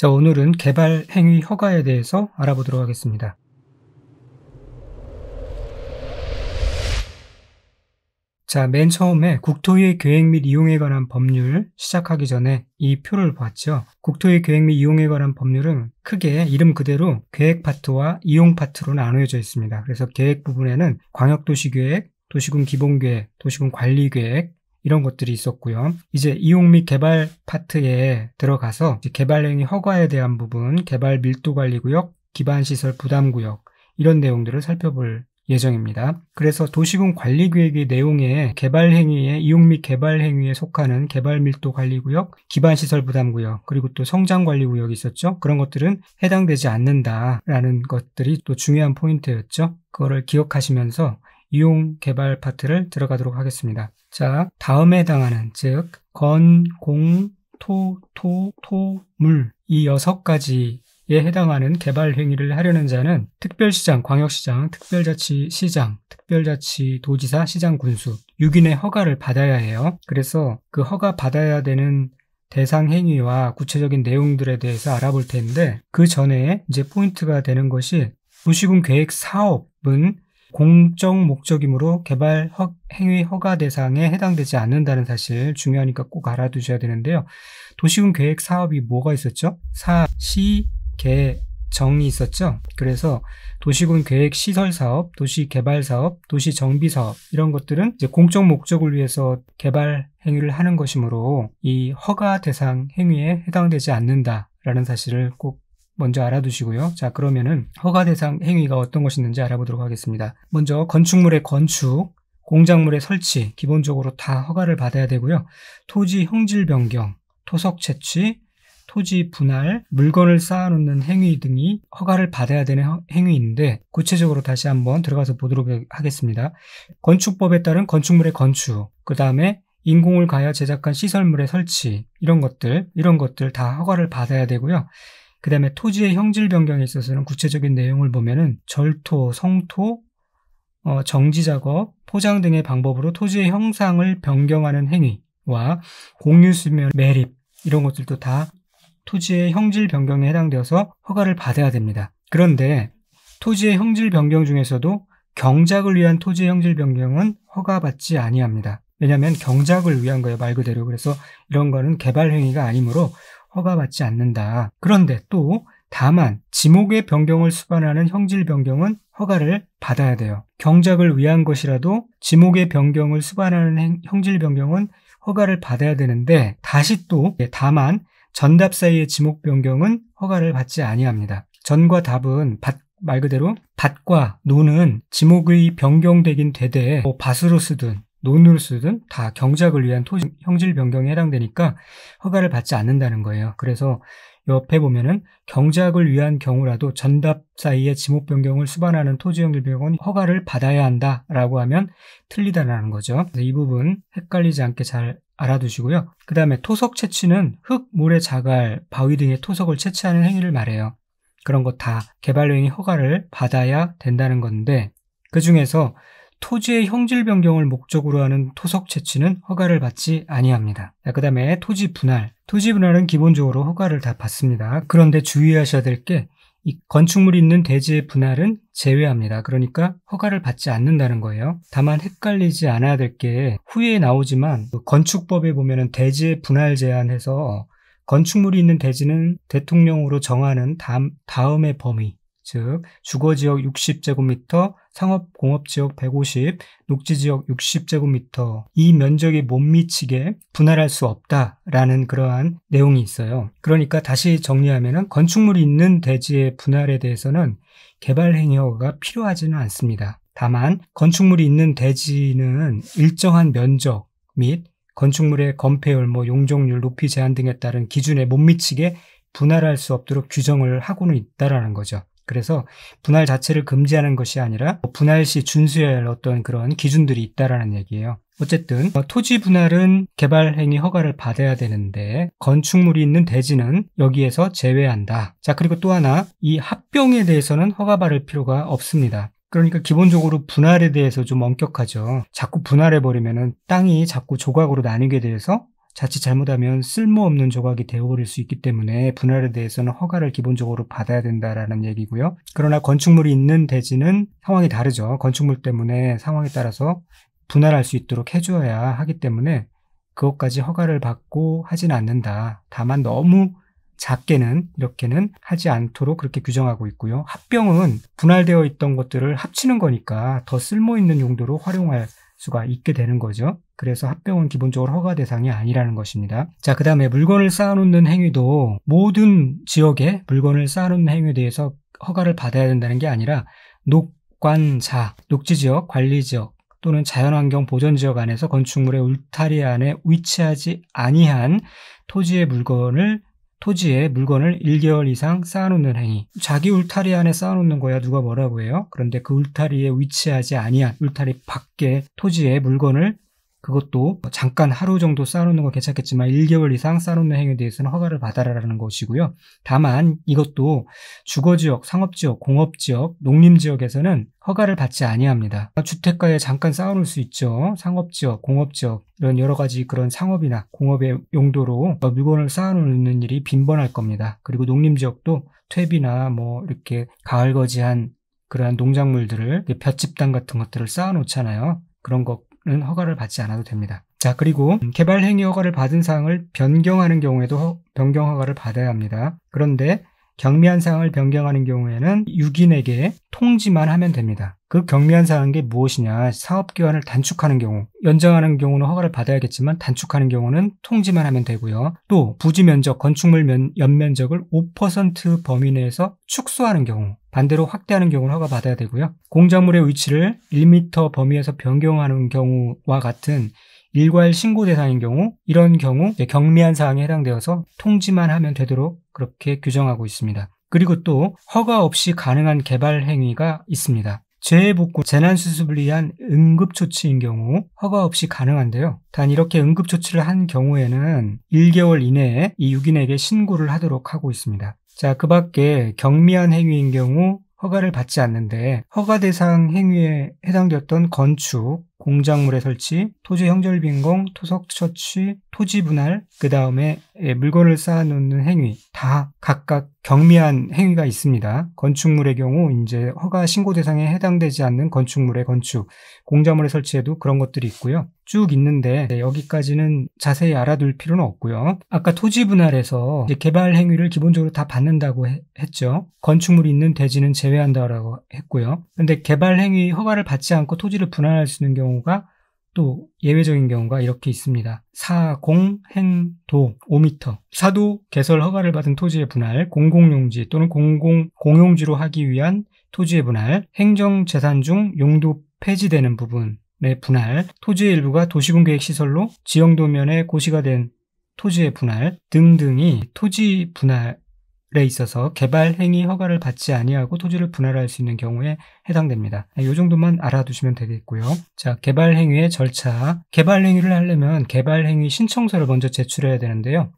자, 오늘은 개발 행위 허가에 대해서 알아보도록 하겠습니다. 자, 맨 처음에 국토의 계획 및 이용에 관한 법률 시작하기 전에 이 표를 봤죠. 국토의 계획 및 이용에 관한 법률은 크게 이름 그대로 계획 파트와 이용 파트로 나누어져 있습니다. 그래서 계획 부분에는 광역도시계획, 도시군 기본계획, 도시군 관리계획 이런 것들이 있었고요. 이제 이용 및 개발 파트에 들어가서 개발행위 허가에 대한 부분, 개발 밀도관리구역, 기반시설 부담구역 이런 내용들을 살펴볼 예정입니다. 그래서 도시군 관리계획의 내용에 개발행위에 이용 및 개발행위에 속하는 개발밀도관리구역, 기반시설 부담구역, 그리고 또 성장관리구역이 있었죠. 그런 것들은 해당되지 않는다라는 것들이 또 중요한 포인트였죠. 그거를 기억하시면서 이용 개발 파트를 들어가도록 하겠습니다. 자, 다음에 해당하는 즉 건, 공, 토, 물 이 6가지에 해당하는 개발 행위를 하려는 자는 특별시장, 광역시장, 특별자치시장, 특별자치도지사, 시장군수 6인의 허가를 받아야 해요. 그래서 그 허가 받아야 되는 대상 행위와 구체적인 내용들에 대해서 알아볼 텐데 그 전에 이제 포인트가 되는 것이 도시군 계획 사업은 공적 목적이므로 개발 행위 허가 대상에 해당되지 않는다는 사실 중요하니까 꼭 알아두셔야 되는데요. 도시군 계획 사업이 뭐가 있었죠? 사, 시, 개, 정이 있었죠. 그래서 도시군 계획 시설 사업, 도시 개발 사업, 도시 정비 사업 이런 것들은 이제 공적 목적을 위해서 개발 행위를 하는 것이므로 이 허가 대상 행위에 해당되지 않는다라는 사실을 꼭 먼저 알아두시고요. 자, 그러면은 허가 대상 행위가 어떤 것이 있는지 알아보도록 하겠습니다. 먼저 건축물의 건축, 공작물의 설치 기본적으로 다 허가를 받아야 되고요. 토지 형질 변경, 토석 채취, 토지 분할, 물건을 쌓아놓는 행위 등이 허가를 받아야 되는 행위인데 구체적으로 다시 한번 들어가서 보도록 하겠습니다. 건축법에 따른 건축물의 건축, 그 다음에 인공을 가하여 제작한 시설물의 설치 이런 것들 다 허가를 받아야 되고요. 그 다음에 토지의 형질 변경에 있어서는 구체적인 내용을 보면은 절토, 성토, 정지작업, 포장 등의 방법으로 토지의 형상을 변경하는 행위와 공유수면 매립 이런 것들도 다 토지의 형질 변경에 해당되어서 허가를 받아야 됩니다. 그런데 토지의 형질 변경 중에서도 경작을 위한 토지의 형질 변경은 허가받지 아니합니다. 왜냐하면 경작을 위한 거예요, 말 그대로. 그래서 이런 거는 개발 행위가 아니므로 허가받지 않는다. 그런데 또 다만 지목의 변경을 수반하는 형질 변경은 허가를 받아야 돼요. 경작을 위한 것이라도 지목의 변경을 수반하는 형질 변경은 허가를 받아야 되는데 다시 또 다만 전답 사이의 지목 변경은 허가를 받지 아니합니다. 전과 답은 말 그대로 밭과 논은 지목의 변경되긴 되되 밭으로 쓰든 논으로 쓰든 다 경작을 위한 토지 형질 변경에 해당되니까 허가를 받지 않는다는 거예요. 그래서 옆에 보면은 경작을 위한 경우라도 전답 사이에 지목 변경을 수반하는 토지 형질 변경은 허가를 받아야 한다라고 하면 틀리다라는 거죠. 그래서 이 부분 헷갈리지 않게 잘 알아두시고요. 그 다음에 토석 채취는 흙, 모래, 자갈, 바위 등의 토석을 채취하는 행위를 말해요. 그런 거 다 개발행위 허가를 받아야 된다는 건데 그 중에서 토지의 형질 변경을 목적으로 하는 토석 채취는 허가를 받지 아니합니다. 그 다음에 토지 분할. 토지 분할은 기본적으로 허가를 다 받습니다. 그런데 주의하셔야 될 게 이 건축물이 있는 대지의 분할은 제외합니다. 그러니까 허가를 받지 않는다는 거예요. 다만 헷갈리지 않아야 될 게 후에 나오지만 건축법에 보면은 대지의 분할 제한해서 건축물이 있는 대지는 대통령으로 정하는 다음의 범위 즉 주거지역 60제곱미터, 상업공업지역 150, 녹지지역 60제곱미터 이 면적에 못 미치게 분할할 수 없다라는 그러한 내용이 있어요. 그러니까 다시 정리하면은 건축물이 있는 대지의 분할에 대해서는 개발행위 허가가 필요하지는 않습니다. 다만 건축물이 있는 대지는 일정한 면적 및 건축물의 건폐율, 용적률, 높이 제한 등에 따른 기준에 못 미치게 분할할 수 없도록 규정을 하고는 있다라는 거죠. 그래서 분할 자체를 금지하는 것이 아니라 분할 시 준수해야 할 어떤 그런 기준들이 있다라는 얘기예요. 어쨌든 토지 분할은 개발행위 허가를 받아야 되는데 건축물이 있는 대지는 여기에서 제외한다. 자, 그리고 또 하나 이 합병에 대해서는 허가 받을 필요가 없습니다. 그러니까 기본적으로 분할에 대해서 좀 엄격하죠. 자꾸 분할해버리면은 땅이 자꾸 조각으로 나뉘게 돼서 자칫 잘못하면 쓸모없는 조각이 되어버릴 수 있기 때문에 분할에 대해서는 허가를 기본적으로 받아야 된다라는 얘기고요. 그러나 건축물이 있는 대지는 상황이 다르죠. 건축물 때문에 상황에 따라서 분할할 수 있도록 해줘야 하기 때문에 그것까지 허가를 받고 하진 않는다. 다만 너무 작게는 이렇게는 하지 않도록 그렇게 규정하고 있고요. 합병은 분할되어 있던 것들을 합치는 거니까 더 쓸모있는 용도로 활용할 수가 있게 되는 거죠. 그래서 합병은 기본적으로 허가 대상이 아니라는 것입니다. 자, 그 다음에 물건을 쌓아놓는 행위도 모든 지역에 물건을 쌓아놓는 행위에 대해서 허가를 받아야 된다는 게 아니라 녹관자, 녹지지역, 관리지역 또는 자연환경 보전지역 안에서 건축물의 울타리 안에 위치하지 아니한 토지의 물건을 1개월 이상 쌓아놓는 행위. 자기 울타리 안에 쌓아놓는 거야 누가 뭐라고 해요? 그런데 그 울타리에 위치하지 아니한 울타리 밖에 토지에 물건을 그것도 잠깐 하루 정도 쌓아놓는 거 괜찮겠지만 1개월 이상 쌓아놓는 행위에 대해서는 허가를 받아라라는 것이고요. 다만 이것도 주거지역, 상업지역, 공업지역, 농림지역에서는 허가를 받지 아니합니다. 주택가에 잠깐 쌓아놓을 수 있죠. 상업지역, 공업지역 이런 여러 가지 그런 상업이나 공업의 용도로 물건을 쌓아놓는 일이 빈번할 겁니다. 그리고 농림지역도 퇴비나 뭐 이렇게 가을거지한 그러한 농작물들을 볏짚단 같은 것들을 쌓아놓잖아요. 그런 거는 허가를 받지 않아도 됩니다. 자, 그리고 개발행위 허가를 받은 사항을 변경하는 경우에도 변경 허가를 받아야 합니다. 그런데 경미한 사항을 변경하는 경우에는 유기인에게 통지만 하면 됩니다. 그 경미한 사항이 무엇이냐? 사업기간을 단축하는 경우, 연장하는 경우는 허가를 받아야겠지만 단축하는 경우는 통지만 하면 되고요. 또 부지 면적, 건축물 연면적을 5% 범위 내에서 축소하는 경우, 반대로 확대하는 경우는 허가 받아야 되고요. 공작물의 위치를 1m 범위에서 변경하는 경우와 같은 일괄 신고 대상인 경우, 이런 경우 경미한 사항에 해당되어서 통지만 하면 되도록 그렇게 규정하고 있습니다. 그리고 또 허가 없이 가능한 개발 행위가 있습니다. 재해복구, 재난수습을 위한 응급조치인 경우 허가 없이 가능한데요. 단 이렇게 응급조치를 한 경우에는 1개월 이내에 이 유기인에게 신고를 하도록 하고 있습니다. 자, 그 밖에 경미한 행위인 경우 허가를 받지 않는데 허가 대상 행위에 해당되었던 건축, 공작물의 설치, 토지 형절 빈공, 토석 처치, 토지 분할, 그 다음에 물건을 쌓아놓는 행위 다 각각 경미한 행위가 있습니다. 건축물의 경우 이제 허가 신고 대상에 해당되지 않는 건축물의 건축, 공작물의 설치에도 그런 것들이 있고요. 쭉 있는데 여기까지는 자세히 알아둘 필요는 없고요. 아까 토지 분할에서 개발 행위를 기본적으로 다 받는다고 했죠. 건축물이 있는 대지는 제외한다고 했고요. 그런데 개발 행위 허가를 받지 않고 토지를 분할할 수 있는 경우가 또 예외적인 경우가 이렇게 있습니다. 사공행도 5m, 사도 개설 허가를 받은 토지의 분할, 공공용지 또는 공용지로 하기 위한 토지의 분할, 행정재산 중 용도 폐지되는 부분의 분할, 토지의 일부가 도시군계획시설로 지형도면에 고시가 된 토지의 분할 등등이 토지 분할에 있어서 개발 행위 허가를 받지 아니하고 토지를 분할할 수 있는 경우에 해당됩니다. 이 정도만 알아두시면 되겠고요. 자, 개발 행위의 절차. 개발 행위를 하려면 개발 행위 신청서를 먼저 제출해야 되는데요.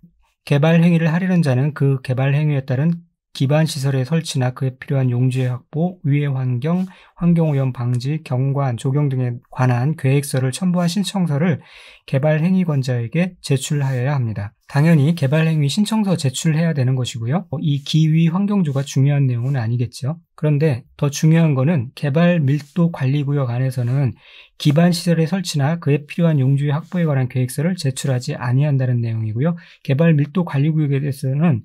개발 행위를 하려는 자는 그 개발 행위에 따른 기반 시설의 설치나 그에 필요한 용지의 확보, 위해 환경, 환경오염 방지, 경관, 조경 등에 관한 계획서를 첨부한 신청서를 개발행위권자에게 제출하여야 합니다. 당연히 개발행위 신청서 제출해야 되는 것이고요. 이 기위 환경조가 중요한 내용은 아니겠죠. 그런데 더 중요한 거는 개발 밀도 관리구역 안에서는 기반 시설의 설치나 그에 필요한 용지의 확보에 관한 계획서를 제출하지 아니한다는 내용이고요. 개발 밀도 관리구역에 대해서는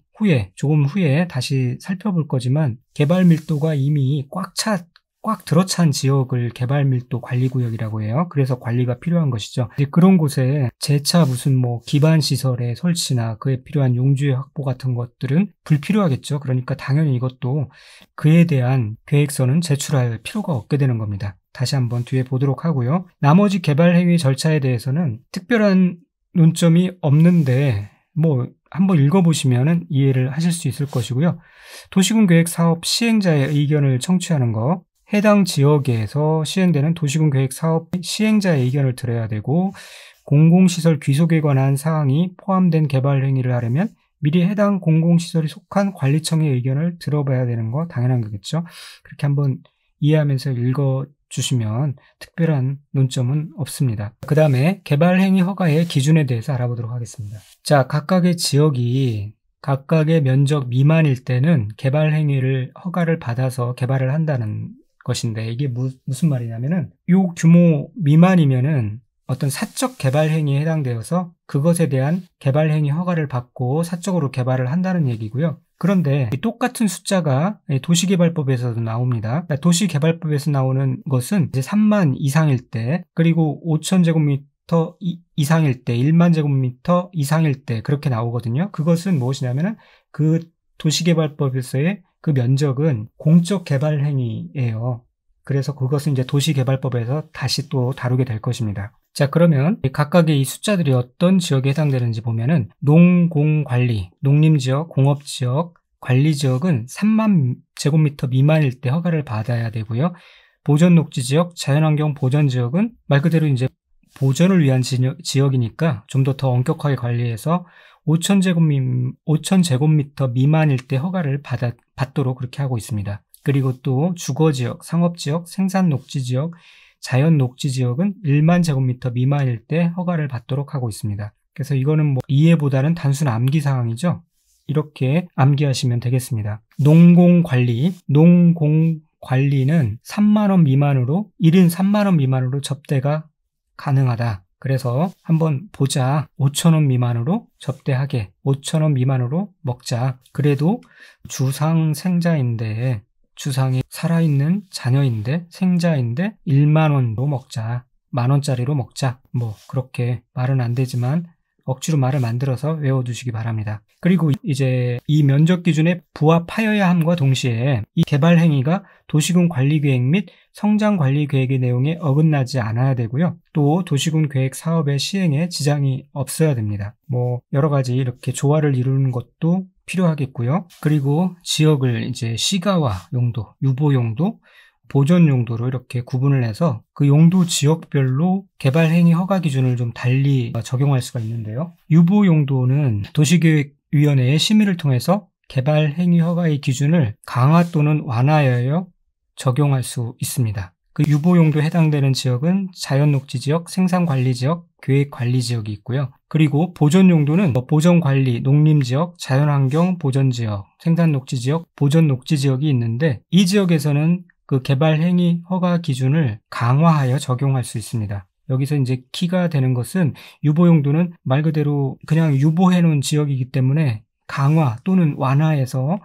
조금 후에 다시 살펴볼 거지만 개발 밀도가 이미 꽉 들어찬 지역을 개발 밀도 관리구역이라고 해요. 그래서 관리가 필요한 것이죠. 이제 그런 곳에 재차 무슨 기반 시설의 설치나 그에 필요한 용지의 확보 같은 것들은 불필요하겠죠. 그러니까 당연히 이것도 그에 대한 계획서는 제출할 필요가 없게 되는 겁니다. 다시 한번 뒤에 보도록 하고요. 나머지 개발 행위 절차에 대해서는 특별한 논점이 없는데 한번 읽어보시면 이해를 하실 수 있을 것이고요. 도시군계획 사업 시행자의 의견을 청취하는 것, 해당 지역에서 시행되는 도시군계획 사업 시행자의 의견을 들어야 되고, 공공시설 귀속에 관한 사항이 포함된 개발 행위를 하려면 미리 해당 공공시설이 속한 관리청의 의견을 들어봐야 되는 거 당연한 거겠죠. 그렇게 한번 이해하면서 주시면 특별한 논점은 없습니다. 그 다음에 개발행위 허가의 기준에 대해서 알아보도록 하겠습니다. 자, 각각의 지역이 각각의 면적 미만일 때는 개발행위를 허가를 받아서 개발을 한다는 것인데, 이게 무슨 말이냐면은 요 규모 미만이면은 어떤 사적 개발 행위에 해당되어서 그것에 대한 개발 행위 허가를 받고 사적으로 개발을 한다는 얘기고요. 그런데 똑같은 숫자가 도시개발법에서도 나옵니다. 도시개발법에서 나오는 것은 이제 3만 이상일 때, 그리고 5,000제곱미터 이상일 때, 1만 제곱미터 이상일 때 그렇게 나오거든요. 그것은 무엇이냐면은 그 도시개발법에서의 그 면적은 공적 개발 행위예요. 그래서 그것은 이제 도시개발법에서 다시 또 다루게 될 것입니다. 자, 그러면 각각의 이 숫자들이 어떤 지역에 해당되는지 보면은 농공관리, 농림지역, 공업지역, 관리지역은 3만 제곱미터 미만일 때 허가를 받아야 되고요. 보전녹지지역, 자연환경 보전지역은 말 그대로 이제 보전을 위한 지역이니까 좀 더 엄격하게 관리해서 5,000제곱미터 미만일 때 허가를 받도록 그렇게 하고 있습니다. 그리고 또 주거지역, 상업지역, 생산녹지지역, 자연녹지지역은 1만 제곱미터 미만일 때 허가를 받도록 하고 있습니다. 그래서 이거는 뭐 이해보다는 단순 암기 사항이죠. 이렇게 암기하시면 되겠습니다. 농공관리는 3만원 미만으로 1인 3만원 미만으로 접대가 가능하다. 그래서 한번 보자. 5,000원 미만으로 접대하게, 5,000원 미만으로 먹자. 그래도 주상 생자인데, 주상이 살아있는 자녀인데, 생자인데 1만 원으로 먹자, 10,000원짜리로 먹자, 뭐 그렇게 말은 안 되지만 억지로 말을 만들어서 외워두시기 바랍니다. 그리고 이제 이 면적 기준에 부합하여야 함과 동시에 이 개발 행위가 도시군 관리계획 및 성장관리계획의 내용에 어긋나지 않아야 되고요. 또 도시군 계획 사업의 시행에 지장이 없어야 됩니다. 뭐 여러 가지 이렇게 조화를 이루는 것도 필요하겠고요. 그리고 지역을 이제 시가와 용도, 유보 용도, 보전 용도로 이렇게 구분을 해서 그 용도 지역별로 개발 행위 허가 기준을 좀 달리 적용할 수가 있는데요. 유보 용도는 도시계획위원회의 심의를 통해서 개발 행위 허가의 기준을 강화 또는 완화하여 적용할 수 있습니다. 그 유보 용도에 해당되는 지역은 자연녹지지역, 생산관리지역, 계획관리지역이 있고요. 그리고 보전 용도는 보전관리, 농림지역, 자연환경 보전지역, 생산녹지지역, 보전녹지지역이 있는데 이 지역에서는 그 개발 행위 허가 기준을 강화하여 적용할 수 있습니다. 여기서 이제 키가 되는 것은 유보 용도는 말 그대로 그냥 유보해 놓은 지역이기 때문에 강화 또는 완화해서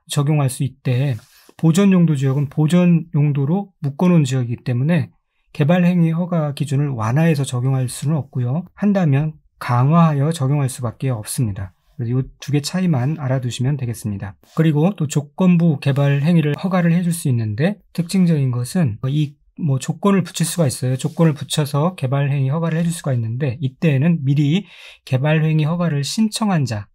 적용할 수 있대. 보전 용도 지역은 보전 용도로 묶어놓은 지역이기 때문에 개발 행위 허가 기준을 완화해서 적용할 수는 없고요. 한다면 강화하여 적용할 수밖에 없습니다. 그래서 이 두 개 차이만 알아두시면 되겠습니다. 그리고 또 조건부 개발 행위를 허가를 해줄 수 있는데 특징적인 것은 이 조건을 붙일 수가 있어요. 조건을 붙여서 개발 행위 허가를 해줄 수가 있는데 이때에는 미리 개발 행위 허가를 신청한 자,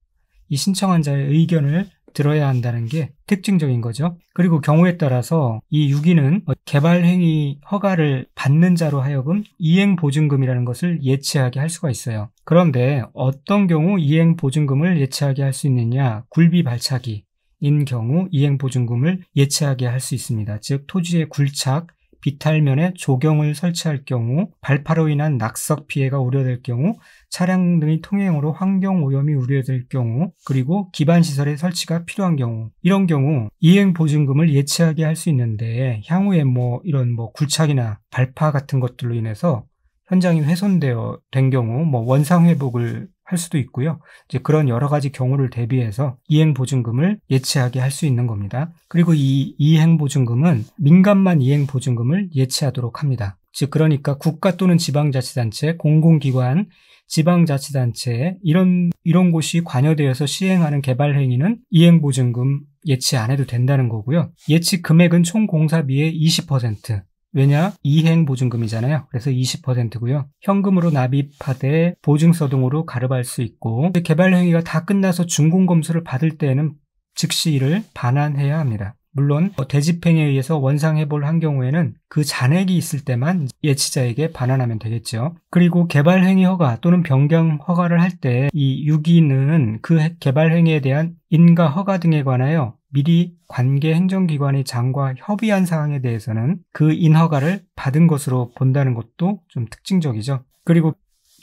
이 신청한 자의 의견을 들어야 한다는 게 특징적인 거죠. 그리고 경우에 따라서 이 6위는 개발 행위 허가를 받는 자로 하여금 이행보증금이라는 것을 예치하게 할 수가 있어요. 그런데 어떤 경우 이행보증금을 예치하게 할 수 있느냐? 굴비 발차기인 경우 이행보증금을 예치하게 할 수 있습니다. 즉 토지의 굴착, 비탈면에 조경을 설치할 경우, 발파로 인한 낙석 피해가 우려될 경우, 차량 등의 통행으로 환경오염이 우려될 경우, 그리고 기반시설의 설치가 필요한 경우, 이런 경우 이행보증금을 예치하게 할 수 있는데 향후에 이런 굴착이나 발파 같은 것들로 인해서 현장이 훼손되어 된 경우 원상회복을 할 수도 있고요. 이제 그런 여러 가지 경우를 대비해서 이행보증금을 예치하게 할 수 있는 겁니다. 그리고 이 이행보증금은 민간만 이행보증금을 예치하도록 합니다. 즉 그러니까 국가 또는 지방자치단체, 공공기관, 지방자치단체 이런 곳이 관여되어서 시행하는 개발 행위는 이행보증금 예치 안 해도 된다는 거고요. 예치 금액은 총 공사비의 20%. 왜냐? 이행보증금이잖아요. 그래서 20%고요. 현금으로 납입하되 보증서 등으로 가름할 수 있고 개발 행위가 다 끝나서 준공검수를 받을 때에는 즉시 이를 반환해야 합니다. 물론 대집행에 의해서 원상회복을 한 경우에는 그 잔액이 있을 때만 예치자에게 반환하면 되겠죠. 그리고 개발행위 허가 또는 변경 허가를 할 때 이 유기는 그 개발행위에 대한 인가 허가 등에 관하여 미리 관계 행정기관의 장과 협의한 사항에 대해서는 그 인허가를 받은 것으로 본다는 것도 좀 특징적이죠. 그리고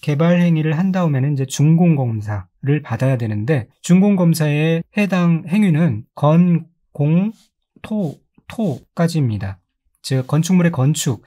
개발 행위를 한 다음에는 이제 준공검사를 받아야 되는데, 준공검사에 해당 행위는 건, 공, 토까지입니다. 즉 건축물의 건축,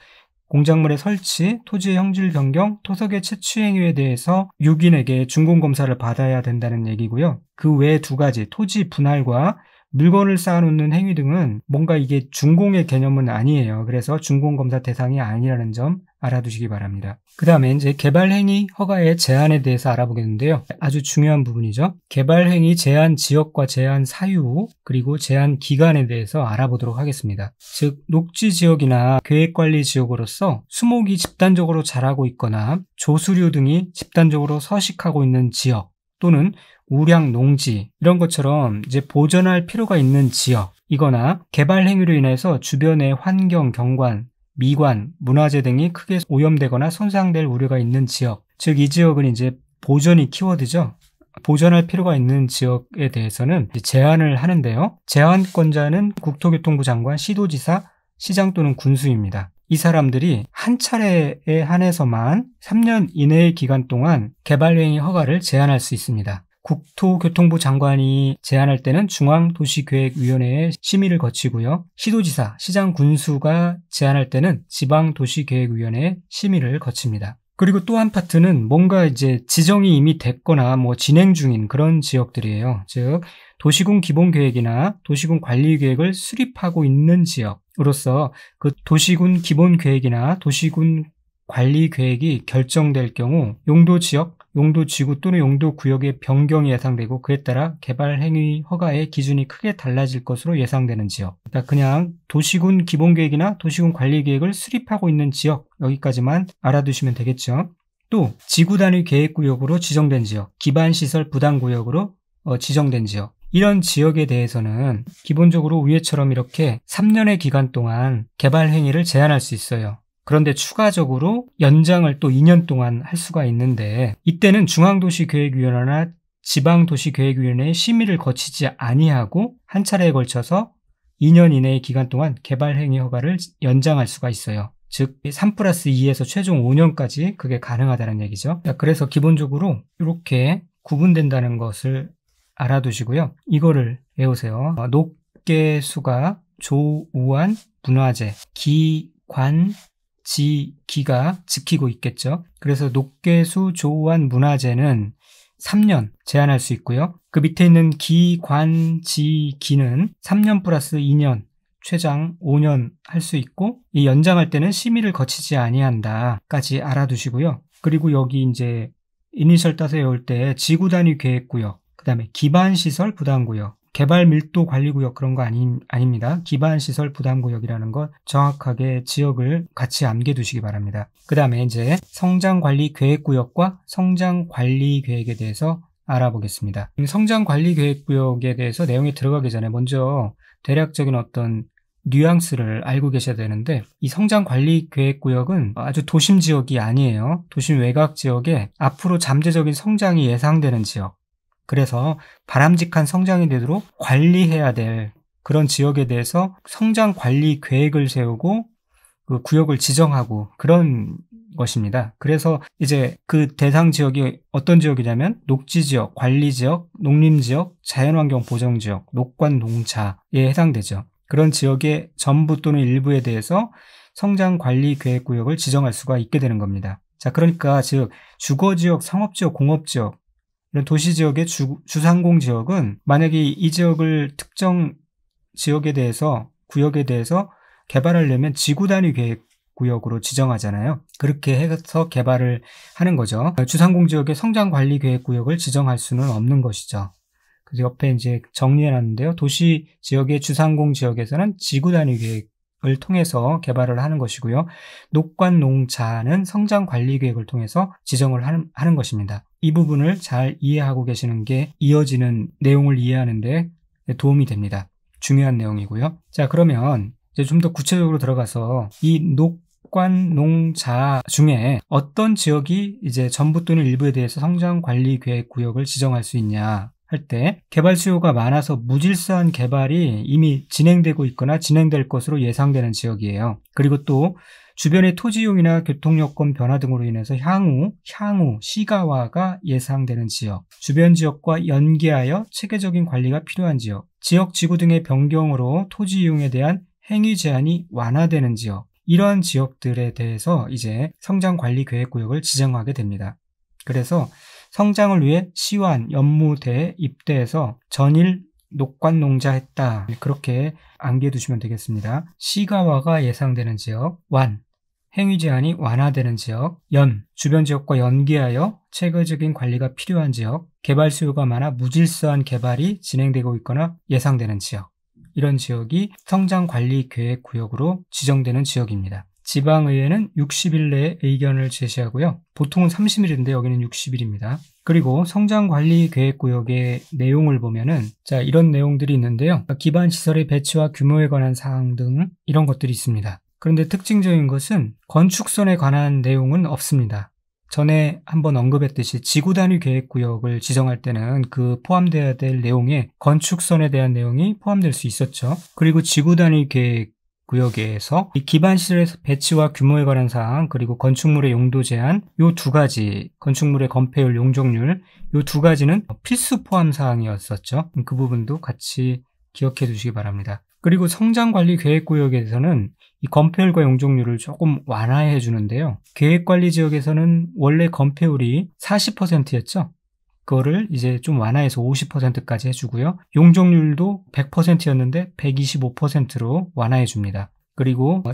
공작물의 설치, 토지의 형질 변경, 토석의 채취 행위에 대해서 유기인에게 준공검사를 받아야 된다는 얘기고요. 그 외에 두 가지, 토지 분할과 물건을 쌓아놓는 행위 등은 뭔가 이게 준공의 개념은 아니에요. 그래서 준공검사 대상이 아니라는 점 알아두시기 바랍니다. 그 다음에 이제 개발행위 허가의 제한에 대해서 알아보겠는데요. 아주 중요한 부분이죠. 개발행위 제한 지역과 제한 사유, 그리고 제한 기간에 대해서 알아보도록 하겠습니다. 즉 녹지지역이나 계획관리지역으로서 수목이 집단적으로 자라고 있거나 조수류 등이 집단적으로 서식하고 있는 지역, 또는 우량 농지, 이런 것처럼 이제 보존할 필요가 있는 지역이거나 개발 행위로 인해서 주변의 환경, 경관, 미관, 문화재 등이 크게 오염되거나 손상될 우려가 있는 지역, 즉 이 지역은 이제 보존이 키워드죠. 보존할 필요가 있는 지역에 대해서는 제한을 하는데요. 제한권자는 국토교통부 장관, 시도지사, 시장 또는 군수입니다. 이 사람들이 한 차례에 한해서만 3년 이내의 기간 동안 개발행위 허가를 제한할 수 있습니다. 국토교통부 장관이 제한할 때는 중앙도시계획위원회의 심의를 거치고요. 시도지사, 시장 군수가 제한할 때는 지방도시계획위원회의 심의를 거칩니다. 그리고 또 한 파트는 뭔가 이제 지정이 이미 됐거나 진행 중인 그런 지역들이에요. 즉 도시군 기본계획이나 도시군 관리계획을 수립하고 있는 지역으로서 그 도시군 기본계획이나 도시군 관리계획이 결정될 경우 용도지역, 용도지구 또는 용도구역의 변경이 예상되고, 그에 따라 개발행위 허가의 기준이 크게 달라질 것으로 예상되는 지역. 그러니까 그냥 도시군 기본계획이나 도시군 관리계획을 수립하고 있는 지역, 여기까지만 알아두시면 되겠죠. 또 지구단위 계획구역으로 지정된 지역, 기반시설 부담구역으로 지정된 지역, 이런 지역에 대해서는 기본적으로 위에처럼 이렇게 3년의 기간 동안 개발행위를 제한할 수 있어요. 그런데 추가적으로 연장을 또 2년 동안 할 수가 있는데, 이때는 중앙도시계획위원회나 지방도시계획위원회의 심의를 거치지 아니하고 한 차례에 걸쳐서 2년 이내의 기간 동안 개발행위 허가를 연장할 수가 있어요. 즉 3+2에서 최종 5년까지 그게 가능하다는 얘기죠. 그래서 기본적으로 이렇게 구분된다는 것을 알아두시고요. 이거를 외우세요. 녹계수가 조우한 문화재, 기관, 기가 지키고 있겠죠. 그래서 녹계수 조우한 문화재는 3년 제한할 수 있고요. 그 밑에 있는 기는 3년 플러스 2년, 최장 5년 할 수 있고, 이 연장할 때는 심의를 거치지 아니한다까지 알아두시고요. 그리고 여기 이제 이니셜 따서 외울 때 지구단위 계획구역, 그 다음에 기반시설 부담구역, 개발 밀도 관리구역, 그런 거 아닙니다. 기반시설 부담구역이라는 것 정확하게 지역을 같이 암기해두시기 바랍니다. 그 다음에 이제 성장관리계획구역과 성장관리계획에 대해서 알아보겠습니다. 성장관리계획구역에 대해서 내용에 들어가기 전에 먼저 대략적인 어떤 뉘앙스를 알고 계셔야 되는데, 이 성장관리계획구역은 아주 도심지역이 아니에요. 도심 외곽지역에 앞으로 잠재적인 성장이 예상되는 지역, 그래서 바람직한 성장이 되도록 관리해야 될 그런 지역에 대해서 성장 관리 계획을 세우고 그 구역을 지정하고 그런 것입니다. 그래서 이제 그 대상 지역이 어떤 지역이냐면 녹지지역, 관리지역, 농림지역, 자연환경 보정지역, 녹관 농차에 해당되죠. 그런 지역의 전부 또는 일부에 대해서 성장 관리 계획 구역을 지정할 수가 있게 되는 겁니다. 자, 그러니까 즉 주거지역, 상업지역, 공업지역, 이런 도시지역의 주상공지역은 만약에 이 지역을 특정 지역에 대해서, 구역에 대해서 개발하려면 지구단위 계획구역으로 지정하잖아요. 그렇게 해서 개발을 하는 거죠. 주상공지역의 성장관리계획구역을 지정할 수는 없는 것이죠. 그래서 옆에 이제 정리해놨는데요. 도시지역의 주상공지역에서는 지구단위 계획을 통해서 개발을 하는 것이고요. 녹관농자는 성장관리계획을 통해서 지정을 하는 것입니다. 이 부분을 잘 이해하고 계시는 게 이어지는 내용을 이해하는 데 도움이 됩니다. 중요한 내용이고요. 자, 그러면 이제 좀 더 구체적으로 들어가서 이 녹관농자 중에 어떤 지역이 이제 전부 또는 일부에 대해서 성장관리계획구역을 지정할 수 있냐 할 때, 개발 수요가 많아서 무질서한 개발이 이미 진행되고 있거나 진행될 것으로 예상되는 지역이에요. 그리고 또 주변의 토지이용이나 교통여건 변화 등으로 인해서 향후 시가화가 예상되는 지역, 주변 지역과 연계하여 체계적인 관리가 필요한 지역, 지역 지구 등의 변경으로 토지 이용에 대한 행위 제한이 완화되는 지역, 이러한 지역들에 대해서 이제 성장관리계획구역을 지정하게 됩니다. 그래서 성장을 위해 시완, 연무대, 입대해서 전일 녹관농자했다, 그렇게 암기해 두시면 되겠습니다. 시가화가 예상되는 지역, 완, 행위 제한이 완화되는 지역, 연, 주변 지역과 연계하여 체계적인 관리가 필요한 지역, 개발 수요가 많아 무질서한 개발이 진행되고 있거나 예상되는 지역, 이런 지역이 성장관리계획구역으로 지정되는 지역입니다. 지방의회는 60일 내에 의견을 제시하고요. 보통은 30일인데 여기는 60일입니다. 그리고 성장관리계획구역의 내용을 보면은 자, 이런 내용들이 있는데요. 기반시설의 배치와 규모에 관한 사항 등 이런 것들이 있습니다. 그런데 특징적인 것은 건축선에 관한 내용은 없습니다. 전에 한번 언급했듯이 지구단위 계획구역을 지정할 때는 그 포함되어야 될 내용에 건축선에 대한 내용이 포함될 수 있었죠. 그리고 지구단위 계획구역에서 이 기반시설의 배치와 규모에 관한 사항, 그리고 건축물의 용도 제한, 요 두 가지, 건축물의 건폐율, 용적률, 요 두 가지는 필수 포함 사항이었었죠. 그 부분도 같이 기억해 두시기 바랍니다. 그리고 성장관리계획구역에서는 이 건폐율과 용적률을 조금 완화해 주는데요. 계획관리지역에서는 원래 건폐율이 40%였죠. 그거를 이제 좀 완화해서 50%까지 해주고요. 용적률도 100%였는데 125%로 완화해 줍니다. 그리고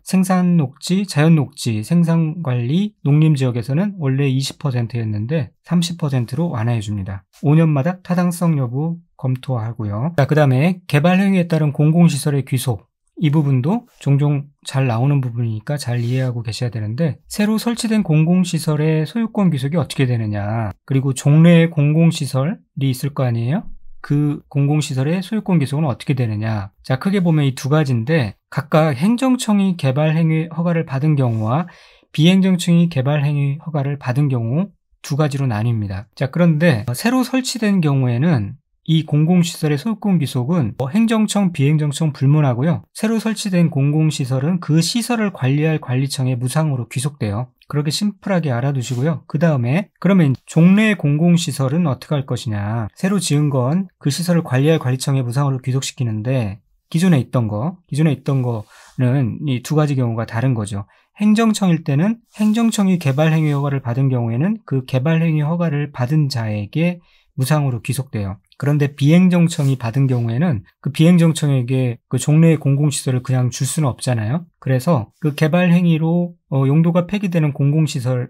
생산녹지, 자연녹지, 생산관리, 농림지역에서는 원래 20%였는데 30%로 완화해 줍니다. 5년마다 타당성 여부 검토하고요. 자, 그 다음에 개발행위에 따른 공공시설의 귀속, 이 부분도 종종 잘 나오는 부분이니까 잘 이해하고 계셔야 되는데, 새로 설치된 공공시설의 소유권 귀속이 어떻게 되느냐, 그리고 종래의 공공시설이 있을 거 아니에요? 그 공공시설의 소유권 귀속은 어떻게 되느냐. 자, 크게 보면 이 두 가지인데 각각 행정청이 개발행위 허가를 받은 경우와 비행정청이 개발행위 허가를 받은 경우 두 가지로 나뉩니다. 자, 그런데 새로 설치된 경우에는 이 공공시설의 소유권 귀속은 행정청, 비행정청 불문하고요. 새로 설치된 공공시설은 그 시설을 관리할 관리청에 무상으로 귀속돼요. 그렇게 심플하게 알아두시고요. 그 다음에 그러면 종래 공공시설은 어떻게 할 것이냐. 새로 지은 건 그 시설을 관리할 관리청에 무상으로 귀속시키는데 기존에 있던 거는 이 두 가지 경우가 다른 거죠. 행정청일 때는 행정청이 개발행위 허가를 받은 경우에는 그 개발행위 허가를 받은 자에게 무상으로 귀속돼요. 그런데 비행정청이 받은 경우에는 그 비행정청에게 그 종래의 공공시설을 그냥 줄 수는 없잖아요. 그래서 그 개발행위로 용도가 폐기되는 공공시설을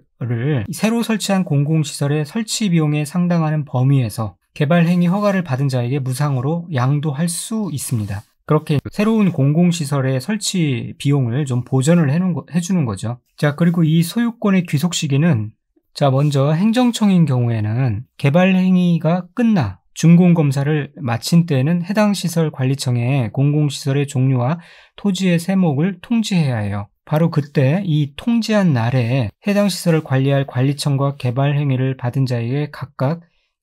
새로 설치한 공공시설의 설치 비용에 상당하는 범위에서 개발행위 허가를 받은 자에게 무상으로 양도할 수 있습니다. 그렇게 새로운 공공시설의 설치 비용을 좀 보전을 해주는 거죠. 자, 그리고 이 소유권의 귀속 시기는, 자, 먼저 행정청인 경우에는 개발행위가 끝나 준공검사를 마친 때에는 해당 시설 관리청에 공공시설의 종류와 토지의 세목을 통지해야 해요. 바로 그때 이 통지한 날에 해당 시설을 관리할 관리청과 개발행위를 받은 자에게 각각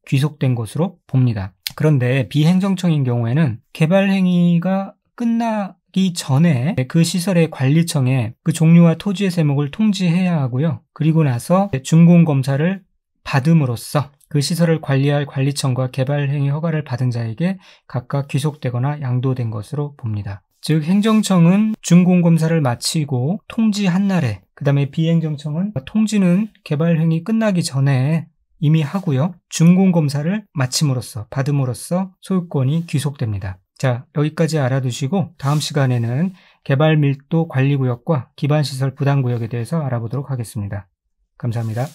귀속된 것으로 봅니다. 그런데 비행정청인 경우에는 개발행위가 끝나기 전에 그 시설의 관리청에 그 종류와 토지의 세목을 통지해야 하고요. 그리고 나서 준공검사를 받음으로써 그 시설을 관리할 관리청과 개발행위 허가를 받은 자에게 각각 귀속되거나 양도된 것으로 봅니다. 즉 행정청은 준공검사를 마치고 통지한 날에, 그 다음에 비행정청은 통지는 개발행위 끝나기 전에 이미 하고요. 준공검사를 받음으로써 소유권이 귀속됩니다. 자, 여기까지 알아두시고 다음 시간에는 개발밀도 관리구역과 기반시설 부담구역에 대해서 알아보도록 하겠습니다. 감사합니다.